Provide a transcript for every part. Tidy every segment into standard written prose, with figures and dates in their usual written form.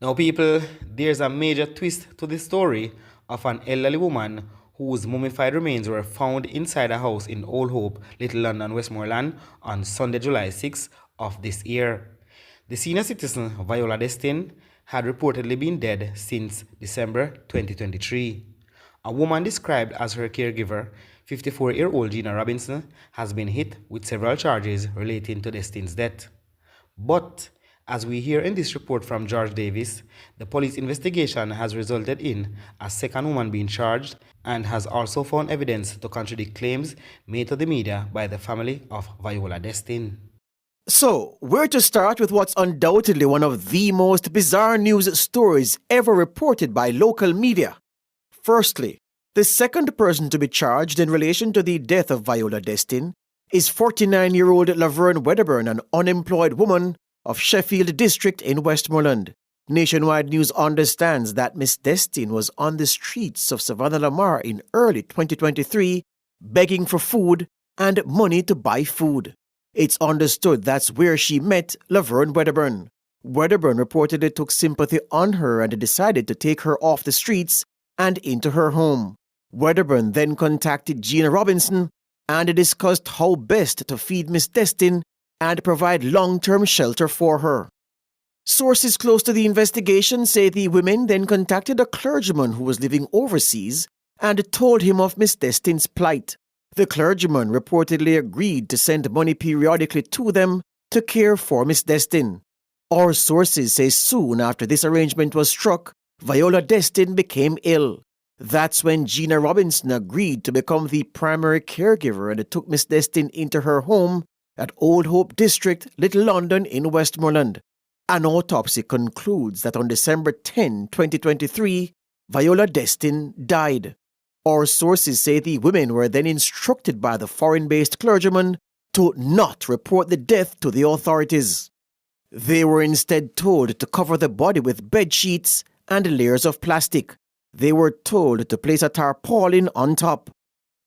Now, people, there's a major twist to the story of an elderly woman whose mummified remains were found inside a house in Old Hope, Little London, Westmoreland on Sunday, July 6th of this year. The senior citizen, Viola Destin, had reportedly been dead since December 2023. A woman described as her caregiver, 54-year-old Gina Robinson, has been hit with several charges relating to Destin's death. But, as we hear in this report from George Davis, the police investigation has resulted in a second woman being charged and has also found evidence to contradict claims made to the media by the family of Viola Destin. So, where to start with what's undoubtedly one of the most bizarre news stories ever reported by local media? Firstly, the second person to be charged in relation to the death of Viola Destin is 49-year-old Laverne Wedderburn, an unemployed woman of Sheffield District in Westmoreland. Nationwide News understands that Miss Destin was on the streets of Savannah Lamar in early 2023 begging for food and money to buy food. It's understood that's where she met Laverne Wedderburn. Wedderburn reportedly took sympathy on her and decided to take her off the streets and into her home. Wedderburn then contacted Gina Robinson and discussed how best to feed Miss Destin and provide long-term shelter for her. Sources close to the investigation say the women then contacted a clergyman who was living overseas and told him of Miss Destin's plight. The clergyman reportedly agreed to send money periodically to them to care for Miss Destin. Our sources say soon after this arrangement was struck, Viola Destin became ill. That's when Gina Robinson agreed to become the primary caregiver and took Miss Destin into her home at Old Hope District, Little London in Westmoreland. An autopsy concludes that on December 10, 2023, Viola Destin died. Our sources say the women were then instructed by the foreign-based clergyman to not report the death to the authorities. They were instead told to cover the body with bed sheets and layers of plastic. They were told to place a tarpaulin on top.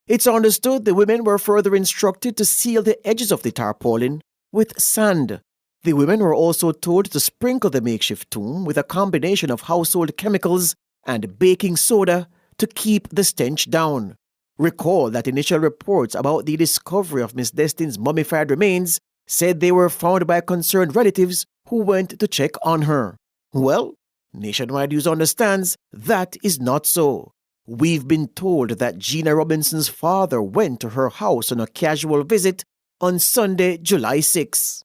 It's understood the women were further instructed to seal the edges of the tarpaulin with sand. The women were also told to sprinkle the makeshift tomb with a combination of household chemicals and baking soda to keep the stench down. Recall that initial reports about the discovery of Miss Destin's mummified remains said they were found by concerned relatives who went to check on her. Well, Nationwide News understands that is not so. We've been told that Gina Robinson's father went to her house on a casual visit on Sunday, July 6.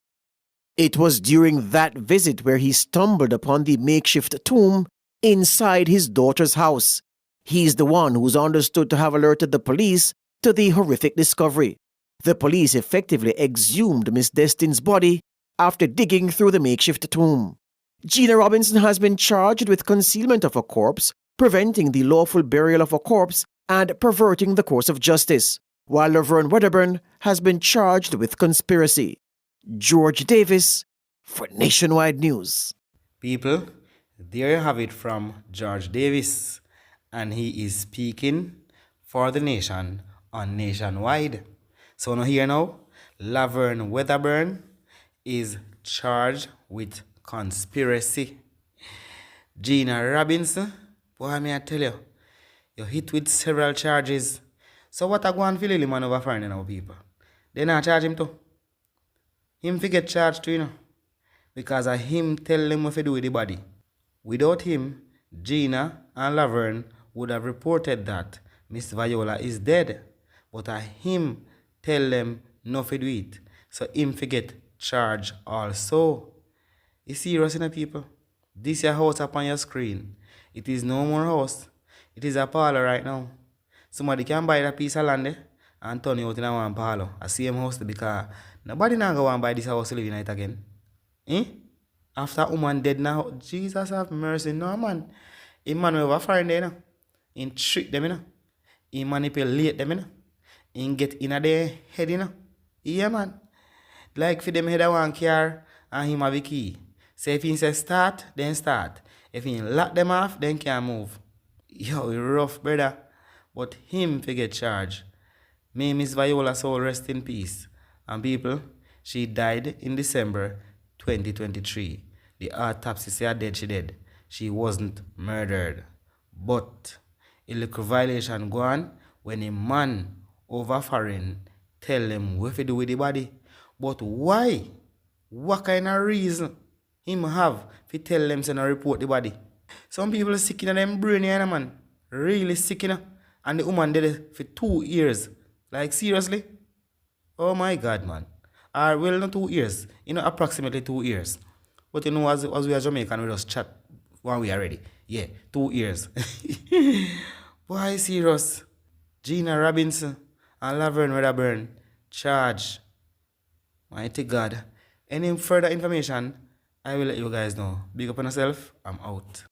It was during that visit where he stumbled upon the makeshift tomb inside his daughter's house. He's the one who's understood to have alerted the police to the horrific discovery. The police effectively exhumed Miss Destin's body after digging through the makeshift tomb. Gina Robinson has been charged with concealment of a corpse, preventing the lawful burial of a corpse, and perverting the course of justice, while Laverne Wedderburn has been charged with conspiracy. George Davis for Nationwide News. People, there you have it from George Davis, and he is speaking for the nation on Nationwide. So now here now, Laverne Wedderburn is charged with conspiracy. Gina Robinson, boy, may I tell you, you're hit with several charges. So what I go and feel him man over for now, people? They not charge him too. Him fi get charged too, you know. Because of him tell them what to do with the body. Without him, Gina and Laverne would have reported that Miss Viola is dead. But him tell them not to do it. So him fi get charged also. You serious, people? This your house up on your screen. It is no more house. It is a parlor right now. Somebody can buy that piece of land and turn it out in a one parlor. A same house because nobody now go and buy this house to live in it again. After a woman dead now, Jesus have mercy. No man. A man will have a friend there now. He trick them, you know. He manipulate them, you know. He get in their head, you know. Yeah, man. Like for them head a one car and him have a key. So if he says start, then start. If he lock them off, then can move. Yo, rough, brother. But him to get charged. May Miss Viola's soul rest in peace. And people, she died in December 2023. The autopsy say dead, she dead. she wasn't murdered. But a little violation go on when a man over foreign tell him what to do with the body. But why? What kind of reason him have to tell them to not report the body? Some people sick in them brain, man. Really sick, And the woman did it for 2 years. Like, seriously? Oh my God, man. Well, not 2 years. Approximately 2 years. But as we are Jamaican, we just chat when we are ready. Yeah, 2 years. Boy, serious. Gina Robinson and Laverne Wedderburn charge. Mighty God. Any further information, I will let you guys know. Big up on yourself. I'm out.